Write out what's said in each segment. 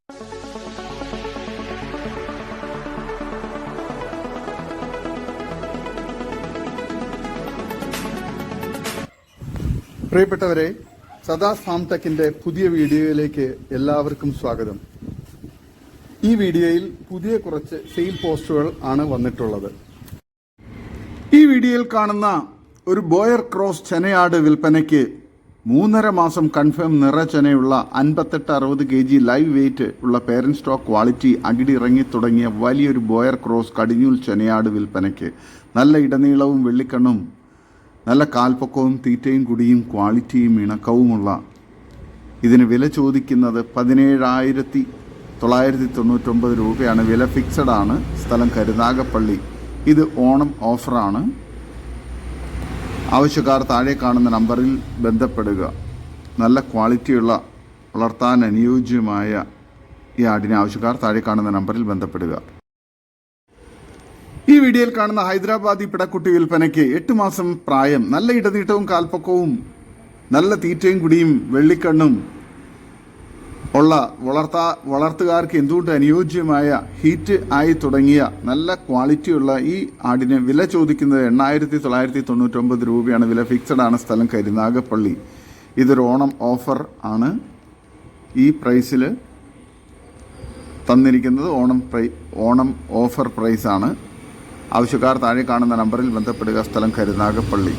പ്രിയപ്പെട്ടവരെ, സദാസ് ഫാം ടെക്കിന്റെ പുതിയ വീഡിയോയിലേക്ക് എല്ലാവർക്കും സ്വാഗതം. ഈ വീഡിയോയിൽ പുതിയ കുറച്ച് സെയിൽ പോസ്റ്റുകൾ ആണ് വന്നിട്ടുള്ളത്. ഈ വീഡിയോയിൽ കാണുന്ന ഒരു ബോയർ ക്രോസ് ചെനയാട് വിൽപ്പനയ്ക്ക് 3.5 മാസം കൺഫേം നിറച്ചെനയുള്ള 58-60 kg ലൈവ് വെയിറ്റ് ഉള്ള പേരന്റ് സ്റ്റോക്ക് ക്വാളിറ്റി അകിടി ഇറങ്ങി തുടങ്ങിയ വലിയൊരു ബോയർ ക്രോസ് കടിഞ്ഞൂൽ ചെനയാട് വിൽപ്പനയ്ക്ക് നല്ല ഇടനീളവും വെള്ളിക്കണ്ണും നല്ല കാൽപ്പൊക്കവും തീറ്റയും കുടിയും ക്വാളിറ്റിയും ഇണക്കവുമുള്ള ഇതിന് വില ചോദിക്കുന്നത് 17,999 രൂപയാണ്. വില ഫിക്സഡ് ആണ്. സ്ഥലം കരുനാഗപ്പള്ളി. ഇത് ഓണം ഓഫറാണ്. ആവശ്യക്കാർ താഴെ കാണുന്ന നമ്പറിൽ ബന്ധപ്പെടുക. നല്ല ക്വാളിറ്റിയുള്ള വളർത്താൻ അനുയോജ്യമായ ഈ ആടിനെ ആവശ്യക്കാർ താഴെ കാണുന്ന നമ്പറിൽ ബന്ധപ്പെടുക. ഈ വീഡിയോയിൽ കാണുന്ന ഹൈദരാബാദി പിടക്കുട്ടി വിൽപ്പനയ്ക്ക് 8 മാസം പ്രായം, നല്ല ഇടനീട്ടവും കാൽപ്പൊക്കവും നല്ല തീറ്റയും കുടിയും വെള്ളിക്കണ്ണും ഉള്ള വളർത്തുകാർക്ക് എന്തുകൊണ്ട് അനുയോജ്യമായ ഹീറ്റ് ആയി തുടങ്ങിയ നല്ല ക്വാളിറ്റിയുള്ള ഈ ആടിന് വില ചോദിക്കുന്നത് 8,999 രൂപയാണ്. വില ഫിക്സഡ് ആണ്. സ്ഥലം കരുനാഗപ്പള്ളി. ഇതൊരു ഓണം ഓഫർ ആണ്. ഈ പ്രൈസിൽ തന്നിരിക്കുന്നത് ഓണം ഓഫർ പ്രൈസാണ്. ആവശ്യക്കാർ താഴെ കാണുന്ന നമ്പറിൽ ബന്ധപ്പെടുക. സ്ഥലം കരുനാഗപ്പള്ളി.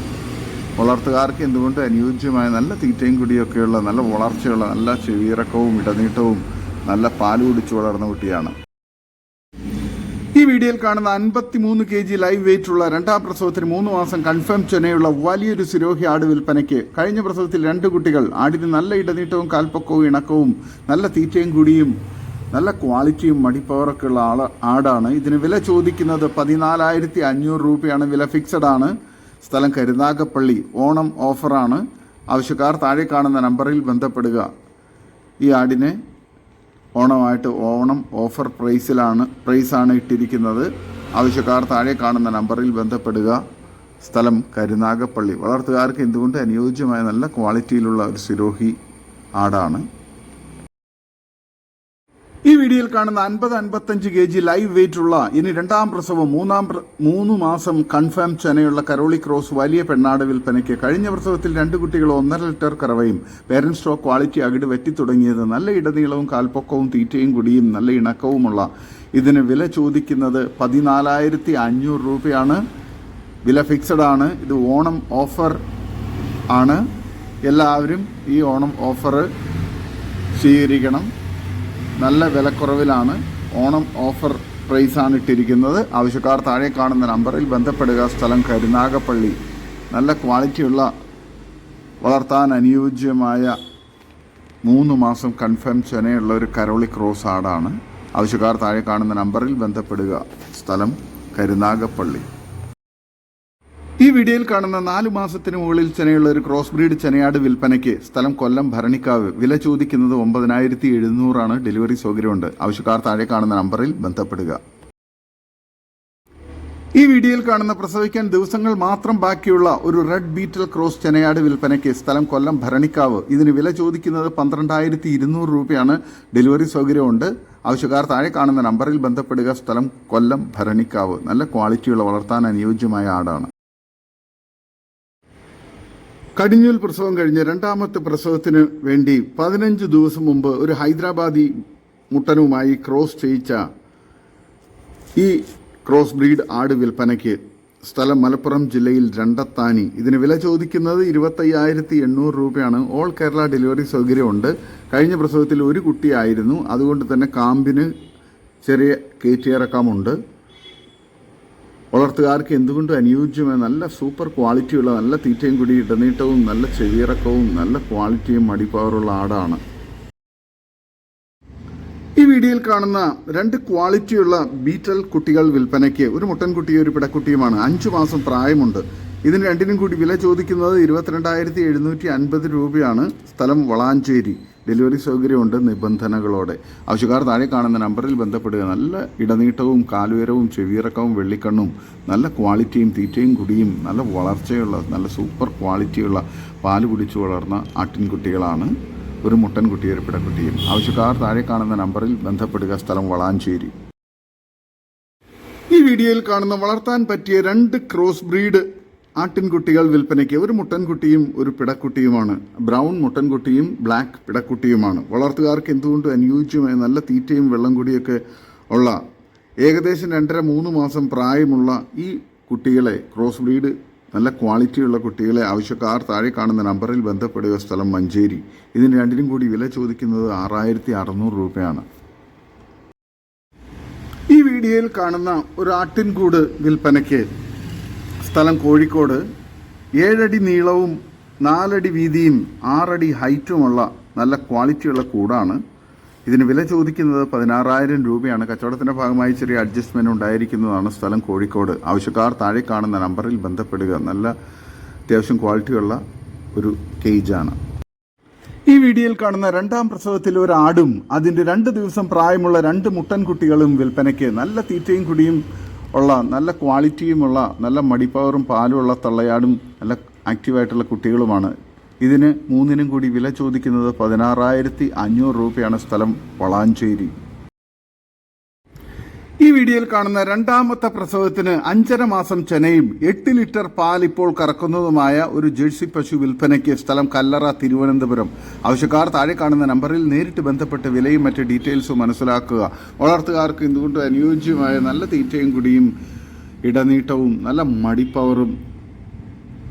വളർത്തുകാർക്ക് എന്തുകൊണ്ട് അനുയോജ്യമായ നല്ല തീറ്റയും കുടിയൊക്കെയുള്ള നല്ല വളർച്ചയുള്ള നല്ല ചെവിയിറക്കവും ഇടനീട്ടവും നല്ല പാല് കുടിച്ചു വളർന്ന കുട്ടിയാണ്. ഈ വീഡിയോയിൽ കാണുന്ന 53 kg ലൈവ് വെയിറ്റ് ഉള്ള 2ാം പ്രസവത്തിന് 3 മാസം കൺഫേം ചെനയുള്ള വലിയൊരു സിരോഹി ആട് വിൽപ്പനയ്ക്ക്. കഴിഞ്ഞ പ്രസവത്തിൽ 2 കുട്ടികൾ. ആടിന് നല്ല ഇടനീട്ടവും കാൽപ്പൊക്കവും ഇണക്കവും നല്ല തീറ്റയും കുടിയും നല്ല ക്വാളിറ്റിയും മടിപ്പവറൊക്കെ ഉള്ള ആടാണ്. ഇതിന് വില ചോദിക്കുന്നത് 14,500 രൂപയാണ്. വില ഫിക്സഡ് ആണ്. സ്ഥലം കരുനാഗപ്പള്ളി. ഓണം ഓഫറാണ്. ആവശ്യക്കാർ താഴെ കാണുന്ന നമ്പറിൽ ബന്ധപ്പെടുക. ഈ ആടിനെ ഓണമായിട്ട് ഓണം ഓഫർ പ്രൈസാണ് ഇട്ടിരിക്കുന്നത്. ആവശ്യക്കാർ താഴെ കാണുന്ന നമ്പറിൽ ബന്ധപ്പെടുക. സ്ഥലം കരുനാഗപ്പള്ളി. വളർത്തുകാർക്ക് എന്തുകൊണ്ട് അനുയോജ്യമായ നല്ല ക്വാളിറ്റിയിലുള്ള ഒരു സിരോഹി ആടാണ്. ഈ വീഡിയോയിൽ കാണുന്ന 50-55 kg ലൈവ് വെയിറ്റ് ഉള്ള ഇനി 2ാം പ്രസവം 3 മാസം കൺഫേം ചെനയുള്ള കരോളി ക്രോസ് വലിയ പെണ്ണാട് വിൽപ്പനയ്ക്ക്. കഴിഞ്ഞ പ്രസവത്തിൽ 2 കുട്ടികൾ 1.5 ലിറ്റർ കറവയും പേരന്റ് സ്റ്റോക്ക് ക്വാളിറ്റി അകിട് വെറ്റി തുടങ്ങിയത് നല്ല ഇടനീളവും കാൽപ്പൊക്കവും തീറ്റയും കുടിയും നല്ല ഇണക്കവുമുള്ള ഇതിന് വില ചോദിക്കുന്നത് 14,500 രൂപയാണ്. വില ഫിക്സഡ് ആണ്. ഇത് ഓണം ഓഫർ ആണ്. എല്ലാവരും ഈ ഓണം ഓഫർ സ്വീകരിക്കണം. നല്ല വിലക്കുറവിലാണ് ഓണം ഓഫർ പ്രൈസാണ് ഇട്ടിരിക്കുന്നത്. ആവശ്യക്കാർ താഴെ കാണുന്ന നമ്പറിൽ ബന്ധപ്പെടുക. സ്ഥലം കരുനാഗപ്പള്ളി. നല്ല ക്വാളിറ്റിയുള്ള വളർത്താൻ അനുയോജ്യമായ 3 മാസം കൺഫേം ചെനയുള്ള ഒരു കരോളി ക്രോസ് ആടാണ്. ആവശ്യക്കാർ താഴെ കാണുന്ന നമ്പറിൽ ബന്ധപ്പെടുക. സ്ഥലം കരുനാഗപ്പള്ളി. ഈ വീഡിയോയിൽ കാണുന്ന 4 മാസത്തിന് മുകളിൽ ചെനയുള്ള ഒരു ക്രോസ് ബ്രീഡ് ചെനയാട് വിൽപ്പനയ്ക്ക്. സ്ഥലം കൊല്ലം ഭരണിക്കാവ്. വില ചോദിക്കുന്നത് 9,700 ഡെലിവറി സൗകര്യമുണ്ട്. ആവശ്യക്കാർ താഴെ കാണുന്ന നമ്പറിൽ ബന്ധപ്പെടുക. ഈ വീഡിയോയിൽ കാണുന്ന പ്രസവിക്കാൻ ദിവസങ്ങൾ മാത്രം ബാക്കിയുള്ള ഒരു റെഡ് ബീറ്റൽ ക്രോസ് ചെനയാട് വിൽപ്പനയ്ക്ക്. സ്ഥലം കൊല്ലം ഭരണിക്കാവ്. ഇതിന് വില ചോദിക്കുന്നത് 12,200 രൂപയാണ്. ഡെലിവറി സൗകര്യമുണ്ട്. ആവശ്യക്കാർ താഴെ കാണുന്ന നമ്പറിൽ ബന്ധപ്പെടുക. സ്ഥലം കൊല്ലം ഭരണിക്കാവ്. നല്ല ക്വാളിറ്റിയുള്ള വളർത്താൻ അനുയോജ്യമായ ആടാണ്. കടിഞ്ഞൂൽ പ്രസവം കഴിഞ്ഞ് 2ാമത്തെ പ്രസവത്തിന് വേണ്ടി 15 ദിവസം മുമ്പ് ഒരു ഹൈദരാബാദി മുട്ടനുമായി ക്രോസ് ചെയ്യിച്ച ഈ ക്രോസ് ബ്രീഡ് ആട് വിൽപ്പനയ്ക്ക്. സ്ഥലം മലപ്പുറം ജില്ലയിൽ രണ്ടത്താനി. ഇതിന് വില ചോദിക്കുന്നത് 25,800 രൂപയാണ്. ഓൾ കേരള ഡെലിവറി സൗകര്യമുണ്ട്. കഴിഞ്ഞ പ്രസവത്തിൽ 1 കുട്ടിയായിരുന്നു. അതുകൊണ്ട് തന്നെ കാമ്പിന് ചെറിയ കയറ്റിയിറക്കമുണ്ട്. വളർത്തുകാർക്ക് എന്തുകൊണ്ട് അനുയോജ്യമായ നല്ല സൂപ്പർ ക്വാളിറ്റിയുള്ള നല്ല തീറ്റയും കൂടി ഇടനീട്ടവും നല്ല ചെവിയിറക്കവും നല്ല ക്വാളിറ്റിയും മടിപ്പവറുള്ള ആടാണ്. ഈ വീഡിയോയിൽ കാണുന്ന 2 ക്വാളിറ്റിയുള്ള ബീറ്റൽ കുട്ടികൾ വിൽപ്പനയ്ക്ക്. ഒരു മുട്ടൻകുട്ടിയും ഒരു പിടക്കുട്ടിയുമാണ്. 5 മാസം പ്രായമുണ്ട്. ഇതിന് രണ്ടിനും കൂടി വില ചോദിക്കുന്നത് 22,750 രൂപയാണ്. സ്ഥലം വളാഞ്ചേരി. ഡെലിവറി സൗകര്യമുണ്ട് നിബന്ധനകളോടെ. ആവശ്യക്കാർ താഴെ കാണുന്ന നമ്പറിൽ ബന്ധപ്പെടുക. നല്ല ഇടനീട്ടവും കാലുയരവും ചെവിയിറക്കവും വെള്ളിക്കണ്ണും നല്ല ക്വാളിറ്റിയും തീറ്റയും കുടിയും നല്ല വളർച്ചയുള്ള നല്ല സൂപ്പർ ക്വാളിറ്റിയുള്ള പാല് കുടിച്ചു വളർന്ന ആട്ടിൻകുട്ടികളാണ്. ഒരു മുട്ടൻകുട്ടിയും ഒരു പിടക്കുട്ടിയും. ആവശ്യക്കാർ താഴെ കാണുന്ന നമ്പറിൽ ബന്ധപ്പെടുക. സ്ഥലം വളാഞ്ചേരി. ഈ വീഡിയോയിൽ കാണുന്ന വളർത്താൻ പറ്റിയ 2 ക്രോസ് ബ്രീഡ് ആട്ടിൻകുട്ടികൾ വിൽപ്പനയ്ക്ക്. ഒരു മുട്ടൻകുട്ടിയും ഒരു പിടക്കുട്ടിയുമാണ്. Brown മുട്ടൻകുട്ടിയും black പിടക്കുട്ടിയുമാണ്. വളർത്തുകാർക്ക് എന്തുകൊണ്ടും അനുയോജ്യമായ നല്ല തീറ്റയും വെള്ളം കൂടിയൊക്കെ ഉള്ള ഏകദേശം 2.5-3 മാസം പ്രായമുള്ള ഈ കുട്ടികളെ, ക്രോസ് ബ്രീഡ് നല്ല ക്വാളിറ്റിയുള്ള കുട്ടികളെ ആവശ്യക്കാർ താഴെ കാണുന്ന നമ്പറിൽ ബന്ധപ്പെടുക. സ്ഥലം മഞ്ചേരി. ഇതിന് രണ്ടിനും കൂടി വില ചോദിക്കുന്നത് 6600 രൂപയാണ്. ഈ വീഡിയോയിൽ കാണുന്ന ഒരു ആട്ടിൻകൂട് വിൽപ്പനയ്ക്ക്. സ്ഥലം കോഴിക്കോട്. 7 അടി നീളവും 4 അടി വീതിയും 6 അടി ഹൈറ്റുമുള്ള നല്ല ക്വാളിറ്റിയുള്ള കൂടാണ്. ഇതിന് വില ചോദിക്കുന്നത് 16,000 രൂപയാണ്. കച്ചവടത്തിൻ്റെ ഭാഗമായി ചെറിയ അഡ്ജസ്റ്റ്മെൻറ്റ് ഉണ്ടായിരിക്കുന്നതാണ്. സ്ഥലം കോഴിക്കോട്. ആവശ്യക്കാർ താഴെ കാണുന്ന നമ്പറിൽ ബന്ധപ്പെടുക. നല്ല അത്യാവശ്യം ക്വാളിറ്റിയുള്ള ഒരു കേജാണ്. ഈ വീഡിയോയിൽ കാണുന്ന 2ാം പ്രസവത്തിൽ ഒരു ആടും അതിൻ്റെ 2 ദിവസം പ്രായമുള്ള 2 മുട്ടൻകുട്ടികളും വിൽപ്പനയ്ക്ക്. നല്ല തീറ്റയും കുടിയും ഉള്ള നല്ല ക്വാളിറ്റിയുമുള്ള നല്ല മടിപ്പവറും പാലുമുള്ള തള്ളയാടും നല്ല ആക്റ്റീവായിട്ടുള്ള കുട്ടികളുമാണ്. ഇതിന് 3നും കൂടി വില ചോദിക്കുന്നത് 16,500 രൂപയാണ്. സ്ഥലം വളാഞ്ചേരി. ഈ വീഡിയോയിൽ കാണുന്ന 2ാമത്തെ പ്രസവത്തിന് 5.5 മാസം ചെനയും 8 ലിറ്റർ പാൽ ഇപ്പോൾ കറക്കുന്നതുമായ ഒരു ജേഴ്സി പശു വിൽപ്പനയ്ക്ക്. സ്ഥലം കല്ലറ, തിരുവനന്തപുരം. ആവശ്യക്കാർ താഴെ കാണുന്ന നമ്പറിൽ നേരിട്ട് ബന്ധപ്പെട്ട് വിലയും മറ്റ് ഡീറ്റെയിൽസും മനസ്സിലാക്കുക. വളർത്തുകാർക്ക് എന്തുകൊണ്ട് അനുയോജ്യമായ നല്ല തീറ്റയും കുടിയും ഇടനീട്ടവും നല്ല മടിപ്പവറും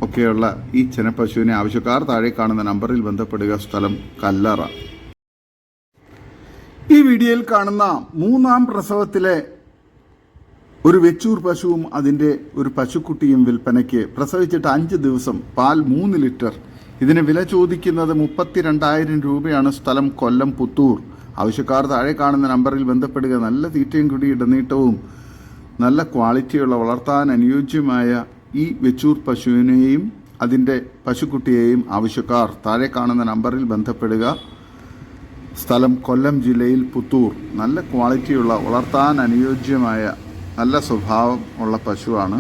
ഒക്കെയുള്ള ഈ ചെനപ്പശുവിനെ ആവശ്യക്കാർ താഴെ കാണുന്ന നമ്പറിൽ ബന്ധപ്പെടുക. സ്ഥലം കല്ലറ. ഈ വീഡിയോയിൽ കാണുന്ന 3ാം പ്രസവത്തിലെ ഒരു വെച്ചൂർ പശുവും അതിൻ്റെ ഒരു പശുക്കുട്ടിയും വിൽപ്പനയ്ക്ക്. പ്രസവിച്ചിട്ട് 5 ദിവസം, പാൽ 3 ലിറ്റർ. ഇതിന് വില ചോദിക്കുന്നത് 32,000 രൂപയാണ്. സ്ഥലം കൊല്ലം പുത്തൂർ. ആവശ്യക്കാർ താഴെ കാണുന്ന നമ്പറിൽ ബന്ധപ്പെടുക. നല്ല തീറ്റയും കുടി ഇടനീട്ടവും നല്ല ക്വാളിറ്റിയുള്ള വളർത്താൻ അനുയോജ്യമായ ഈ വെച്ചൂർ പശുവിനെയും അതിൻ്റെ പശുക്കുട്ടിയെയും ആവശ്യക്കാർ താഴെ കാണുന്ന നമ്പറിൽ ബന്ധപ്പെടുക. സ്ഥലം കൊല്ലം ജില്ലയിൽ പുത്തൂർ. നല്ല ക്വാളിറ്റിയുള്ള വളർത്താൻ അനുയോജ്യമായ നല്ല സ്വഭാവം ഉള്ള പശുവാണ്.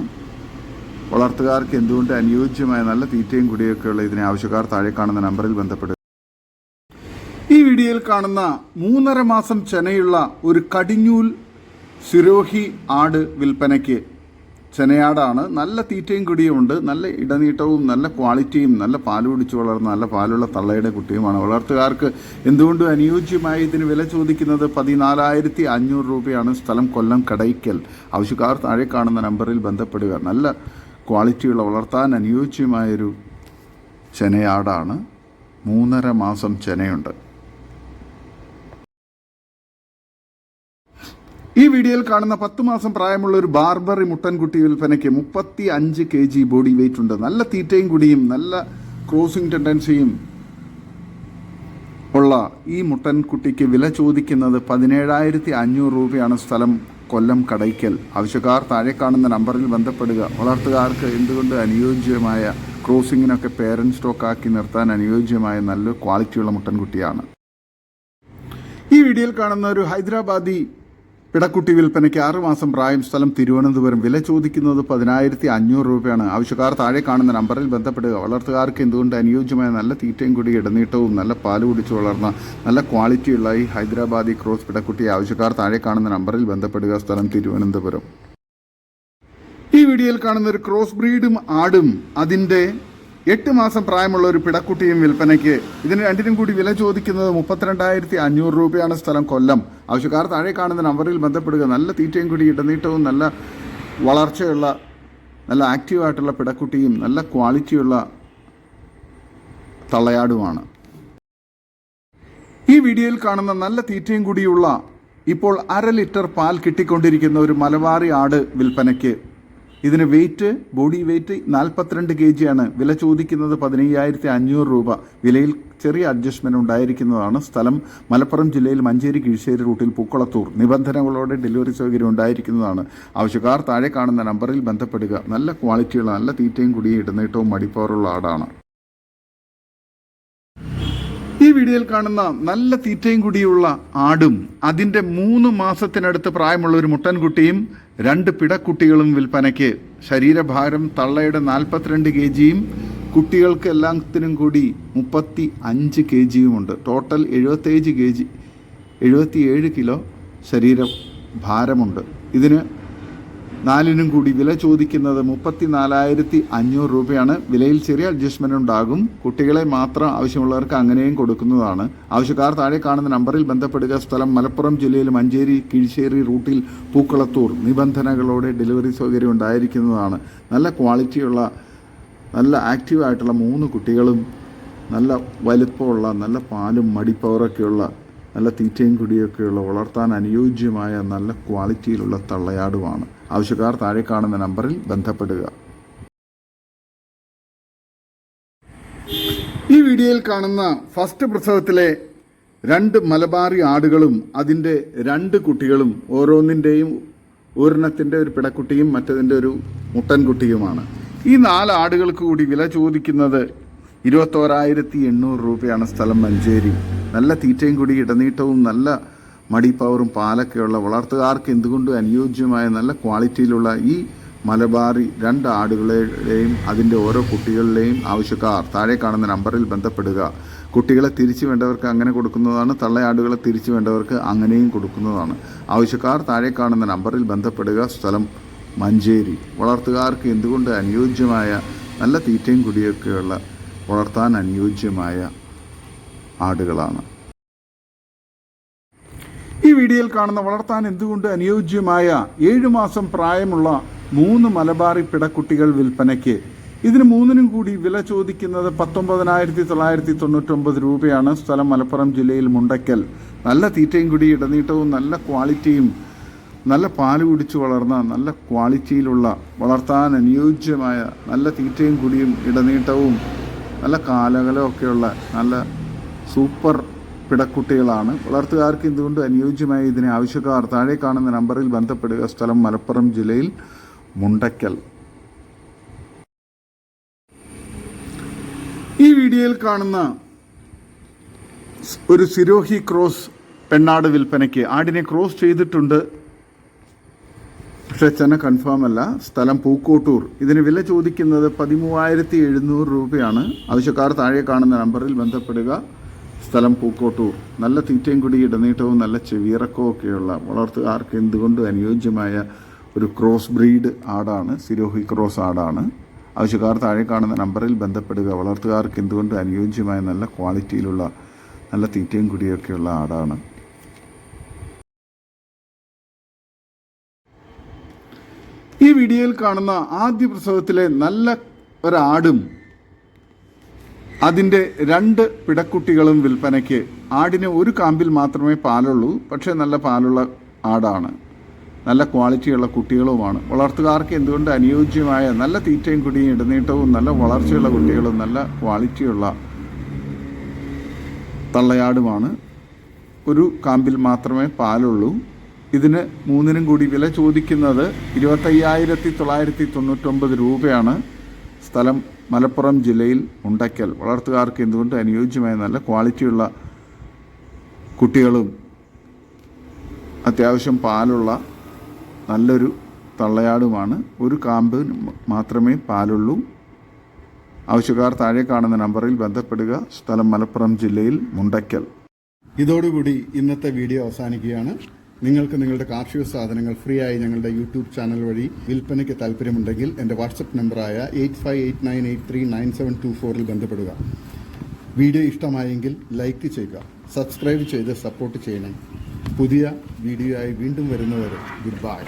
വളർത്തുകാർക്ക് എന്തുകൊണ്ട് അനുയോജ്യമായ നല്ല തീറ്റയും കുടിയൊക്കെയുള്ള ഇതിനെ ആവശ്യക്കാർ താഴെ കാണുന്ന നമ്പറിൽ ബന്ധപ്പെടുക. ഈ വീഡിയോയിൽ കാണുന്ന 3.5 മാസം ചെനയുള്ള ഒരു കടിഞ്ഞൂൽ സിരോഹി ആട് വിൽപ്പനയ്ക്ക്. ചെനയാടാണ്. നല്ല തീറ്റയും കുടിയുമുണ്ട്. നല്ല ഇടനീട്ടവും നല്ല ക്വാളിറ്റിയും നല്ല പാല് കുടിച്ച് വളർന്ന നല്ല പാലുള്ള തള്ളയുടെ കുട്ടിയുമാണ്. വളർത്തുകാർക്ക് എന്തുകൊണ്ടും അനുയോജ്യമായി ഇതിന് വില ചോദിക്കുന്നത് 14,500 രൂപയാണ്. സ്ഥലം കൊല്ലം കടയ്ക്കൽ. ആവശ്യക്കാർ താഴെ കാണുന്ന നമ്പറിൽ ബന്ധപ്പെടുക. നല്ല ക്വാളിറ്റിയുള്ള വളർത്താൻ അനുയോജ്യമായൊരു ചെനയാടാണ്. 3.5 മാസം ചെനയുണ്ട്. ഈ വീഡിയോയിൽ കാണുന്ന 10 മാസം പ്രായമുള്ള ഒരു ബാർബറി മുട്ടൻകുട്ടി വിൽപ്പനയ്ക്ക്. 35 kg ബോഡി വെയിറ്റ് ഉണ്ട്. നല്ല തീറ്റയും കുടിയും നല്ല ക്രോസിംഗ് ടെൻഡൻസിയും ഉള്ള ഈ മുട്ടൻകുട്ടിക്ക് വില ചോദിക്കുന്നത് 17,500 രൂപയാണ്. സ്ഥലം കൊല്ലം കടയ്ക്കൽ. ആവശ്യക്കാർ താഴെ കാണുന്ന നമ്പറിൽ ബന്ധപ്പെടുക. വളർത്തുകാർക്ക് എന്തുകൊണ്ട് അനുയോജ്യമായ ക്രോസിങ്ങിനൊക്കെ പേരൻറ് സ്റ്റോക്കാക്കി നിർത്താൻ അനുയോജ്യമായ നല്ല ക്വാളിറ്റിയുള്ള മുട്ടൻകുട്ടിയാണ്. ഈ വീഡിയോയിൽ കാണുന്ന ഒരു ഹൈദരാബാദി പിടക്കുട്ടി വിൽപ്പനയ്ക്ക്. 6 മാസം പ്രായം. സ്ഥലം തിരുവനന്തപുരം. വില ചോദിക്കുന്നത് 10,500 രൂപയാണ്. ആവശ്യക്കാർ താഴെ കാണുന്ന നമ്പറിൽ ബന്ധപ്പെടുക. വളർത്തുകാർക്ക് എന്തുകൊണ്ട് അനുയോജ്യമായ നല്ല തീറ്റയും കൂടി ഇടനീട്ടവും നല്ല പാല് കുടിച്ച് വളർന്ന നല്ല ക്വാളിറ്റിയുള്ള ഈ ഹൈദരാബാദി ക്രോസ് പിടക്കുട്ടിയെ ആവശ്യക്കാർ താഴെ കാണുന്ന നമ്പറിൽ ബന്ധപ്പെടുക. സ്ഥലം തിരുവനന്തപുരം. ഈ വീഡിയോയിൽ കാണുന്ന ഒരു ക്രോസ് ബ്രീഡും ആടും അതിൻ്റെ 8 മാസം പ്രായമുള്ള ഒരു പിടക്കുട്ടിയും വിൽപ്പനയ്ക്ക്. ഇതിന് രണ്ടിനും കൂടി വില ചോദിക്കുന്നത് 32,500 രൂപയാണ്. സ്ഥലം കൊല്ലം. ആവശ്യക്കാർ താഴെ കാണുന്ന നമ്പറിൽ ബന്ധപ്പെടുക. നല്ല തീറ്റയും കൂടി ഇടനീട്ടവും നല്ല വളർച്ചയുള്ള നല്ല ആക്റ്റീവായിട്ടുള്ള പിടക്കുട്ടിയും നല്ല ക്വാളിറ്റിയുള്ള തള്ളയാടുമാണ്. ഈ വീഡിയോയിൽ കാണുന്ന നല്ല തീറ്റയും കൂടിയുള്ള ഇപ്പോൾ 1/2 ലിറ്റർ പാൽ കിട്ടിക്കൊണ്ടിരിക്കുന്ന ഒരു മലബാറി ആട് വിൽപ്പനയ്ക്ക്. ഇതിന് ബോഡി വെയിറ്റ് 42 kg ആണ്. വില ചോദിക്കുന്നത് 15,500 രൂപ. വിലയിൽ ചെറിയ അഡ്ജസ്റ്റ്മെൻറ്റ് ഉണ്ടായിരിക്കുന്നതാണ്. സ്ഥലം മലപ്പുറം ജില്ലയിൽ മഞ്ചേരി കീഴ്ശ്ശേരി റൂട്ടിൽ പൂക്കുളത്തൂർ. നിബന്ധനകളോടെ ഡെലിവറി സൗകര്യം ഉണ്ടായിരിക്കുന്നതാണ്. ആവശ്യക്കാർ താഴെ കാണുന്ന നമ്പറിൽ ബന്ധപ്പെടുക. നല്ല ക്വാളിറ്റിയുള്ള നല്ല തീറ്റയും കുടിയും ഇടനീട്ടവും മടിപ്പവറുള്ള ആടാണ്. ഈ വീഡിയോയിൽ കാണുന്ന നല്ല തീറ്റയും കുടിയുള്ള ആടും അതിൻ്റെ 3 മാസത്തിനടുത്ത് പ്രായമുള്ള ഒരു മുട്ടൻകുട്ടിയും 2 പിടക്കുട്ടികളും വിൽപ്പനയ്ക്ക്. ശരീരഭാരം തള്ളയുടെ 42 kg കുട്ടികൾക്ക് എല്ലാത്തിനും കൂടി 35 kgയുമുണ്ട്. ടോട്ടൽ 77 കിലോ ശരീര ഭാരമുണ്ട്. ഇതിന് 4നും കൂടി വില ചോദിക്കുന്നത് 34,500 രൂപയാണ്. വിലയിൽ ചെറിയ അഡ്ജസ്റ്റ്മെൻ്റ് ഉണ്ടാകും. കുട്ടികളെ മാത്രം ആവശ്യമുള്ളവർക്ക് അങ്ങനെയും കൊടുക്കുന്നതാണ്. ആവശ്യക്കാർ താഴെ കാണുന്ന നമ്പറിൽ ബന്ധപ്പെടുക. സ്ഥലം മലപ്പുറം ജില്ലയിൽ മഞ്ചേരി കീഴ്ശ്ശേരി റൂട്ടിൽ പൂക്കളത്തൂർ. നിബന്ധനകളോടെ ഡെലിവറി സൗകര്യം ഉണ്ടായിരിക്കുന്നതാണ്. നല്ല ക്വാളിറ്റിയുള്ള നല്ല ആക്റ്റീവായിട്ടുള്ള 3 കുട്ടികളും നല്ല വലിപ്പമുള്ള നല്ല പാലും മടിപ്പവറൊക്കെയുള്ള നല്ല തീറ്റയും കുടിയൊക്കെയുള്ള വളർത്താൻ അനുയോജ്യമായ നല്ല ക്വാളിറ്റിയിലുള്ള തള്ളയാടുമാണ്. ആവശ്യക്കാർ താഴെ കാണുന്ന നമ്പറിൽ ബന്ധപ്പെടുക. ഈ വീഡിയോയിൽ കാണുന്ന ഫസ്റ്റ് പ്രസവത്തിലെ 2 മലബാറി ആടുകളും അതിൻ്റെ 2 കുട്ടികളും ഓരോന്നിൻ്റെയും ഒരെണ്ണത്തിൻ്റെ ഒരു പിടക്കുട്ടിയും മറ്റതിൻ്റെ ഒരു മുട്ടൻകുട്ടിയുമാണ്. ഈ 4 ആടുകൾക്ക് കൂടി വില ചോദിക്കുന്നത് 21,800 രൂപയാണ്. സ്ഥലം മഞ്ചേരി. നല്ല തീറ്റയും കൂടി ഇടനീട്ടവും നല്ല മടിപ്പവറും പാലൊക്കെയുള്ള വളർത്തുകാർക്ക് എന്തുകൊണ്ടും അനുയോജ്യമായ നല്ല ക്വാളിറ്റിയിലുള്ള ഈ മലബാറി 2 ആടുകളെയും അതിൻ്റെ ഓരോ കുട്ടികളിലെയും ആവശ്യക്കാർ താഴെ കാണുന്ന നമ്പറിൽ ബന്ധപ്പെടുക. കുട്ടികളെ തിരിച്ചു വേണ്ടവർക്ക് അങ്ങനെ കൊടുക്കുന്നതാണ്. തള്ളയാടുകളെ തിരിച്ചു വേണ്ടവർക്ക് അങ്ങനെയും കൊടുക്കുന്നതാണ്. ആവശ്യക്കാർ താഴെ കാണുന്ന നമ്പറിൽ ബന്ധപ്പെടുക. സ്ഥലം മഞ്ചേരി. വളർത്തുകാർക്ക് എന്തുകൊണ്ട് അനുയോജ്യമായ നല്ല തീറ്റയും കുടിയൊക്കെയുള്ള വളർത്താൻ അനുയോജ്യമായ ആടുകളാണ്. ഈ വീഡിയോയിൽ കാണുന്ന വളർത്താൻ എന്തുകൊണ്ട് അനുയോജ്യമായ 7 മാസം പ്രായമുള്ള 3 മലബാറി പിടക്കുട്ടികൾ വിൽപ്പനയ്ക്ക്. ഇതിന് 3നും കൂടി വില ചോദിക്കുന്നത് 19,999 രൂപയാണ്. സ്ഥലം മലപ്പുറം ജില്ലയിൽ മുണ്ടയ്ക്കൽ. നല്ല തീറ്റയും കുടി ഇടനീട്ടവും നല്ല ക്വാളിറ്റിയും നല്ല പാല് കുടിച്ച് വളർന്ന നല്ല ക്വാളിറ്റിയിലുള്ള വളർത്താൻ അനുയോജ്യമായ നല്ല തീറ്റയും കുടിയും ഇടനീട്ടവും നല്ല കാലകലമൊക്കെയുള്ള നല്ല സൂപ്പർ പിടക്കുട്ടികളാണ്. വളർത്തുകാർക്ക് എന്തുകൊണ്ട് അനുയോജ്യമായ ഇതിനെ ആവശ്യക്കാർ താഴെ കാണുന്ന നമ്പറിൽ ബന്ധപ്പെടുക. സ്ഥലം മലപ്പുറം ജില്ലയിൽ മുണ്ടയ്ക്കൽ. ഈ വീഡിയോയിൽ കാണുന്ന ഒരു സിരോഹി ക്രോസ് പെണ്ണാട് വിൽപ്പനയ്ക്ക്. ആടിനെ ക്രോസ് ചെയ്തിട്ടുണ്ട്, പക്ഷേ ചെന കൺഫേം അല്ല. സ്ഥലം പൂക്കോട്ടൂർ. ഇതിന് വില ചോദിക്കുന്നത് 13,700 രൂപയാണ്. ആവശ്യക്കാർ താഴെ കാണുന്ന നമ്പറിൽ ബന്ധപ്പെടുക. സ്ഥലം പൂക്കോട്ടൂർ. നല്ല തീറ്റയും കൂടി ഇടനീട്ടവും നല്ല ചെവിയിറക്കവും ഒക്കെയുള്ള വളർത്തുകാർക്ക് എന്തുകൊണ്ട് അനുയോജ്യമായ ഒരു ക്രോസ് ബ്രീഡ് ആടാണ്. സിരോഹി ക്രോസ് ആടാണ്. ആവശ്യക്കാർ താഴെ കാണുന്ന നമ്പറിൽ ബന്ധപ്പെടുക. വളർത്തുകാർക്ക് എന്തുകൊണ്ട് അനുയോജ്യമായ നല്ല ക്വാളിറ്റിയിലുള്ള നല്ല തീറ്റയും കുടിയൊക്കെയുള്ള ആടാണ്. ഈ വീഡിയോയിൽ കാണുന്ന ആദ്യ പ്രസവത്തിലെ നല്ല ഒരാടും അതിൻ്റെ 2 പിടക്കുട്ടികളും വിൽപ്പനയ്ക്ക്. ആടിന് ഒരു കാമ്പിൽ മാത്രമേ പാലുള്ളൂ, പക്ഷേ നല്ല പാലുള്ള ആടാണ്. നല്ല ക്വാളിറ്റിയുള്ള കുട്ടികളുമാണ്. വളർത്തുകാർക്ക് എന്തുകൊണ്ട് അനുയോജ്യമായ നല്ല തീറ്റയും കുടിയും ഇടനീട്ടവും നല്ല വളർച്ചയുള്ള കുട്ടികളും നല്ല ക്വാളിറ്റിയുള്ള തള്ളയാടുമാണ്. ഒരു കാമ്പിൽ മാത്രമേ പാലുള്ളൂ. ഇതിന് 3നും കൂടി വില ചോദിക്കുന്നത് 25,999 രൂപയാണ്. സ്ഥലം മലപ്പുറം ജില്ലയിൽ മുണ്ടയ്ക്കൽ. വളർത്തുകാർക്ക് എന്തുകൊണ്ട് അനുയോജ്യമായ നല്ല ക്വാളിറ്റിയുള്ള കുട്ടികളും അത്യാവശ്യം പാലുള്ള നല്ലൊരു തള്ളയാടുമാണ്. ഒരു കാമ്പ് മാത്രമേ പാലുള്ളൂ. ആവശ്യക്കാർ താഴെ കാണുന്ന നമ്പറിൽ ബന്ധപ്പെടുക. സ്ഥലം മലപ്പുറം ജില്ലയിൽ മുണ്ടയ്ക്കൽ. ഇതോടുകൂടി ഇന്നത്തെ വീഡിയോ അവസാനിക്കുകയാണ്. നിങ്ങൾക്ക് നിങ്ങളുടെ കാർഷിക സാധനങ്ങൾ ഫ്രീ ആയി ഞങ്ങളുടെ യൂട്യൂബ് ചാനൽ വഴി വിൽപ്പനയ്ക്ക് താല്പര്യമുണ്ടെങ്കിൽ എൻ്റെ വാട്സപ്പ് നമ്പറായ 8589839724 ബന്ധപ്പെടുക. വീഡിയോ ഇഷ്ടമായെങ്കിൽ ലൈക്ക് ചെയ്യുക, സബ്സ്ക്രൈബ് ചെയ്ത് സപ്പോർട്ട് ചെയ്യണം. പുതിയ വീഡിയോ ആയി വീണ്ടും വരുന്നവരെ ഗുഡ് ബൈ.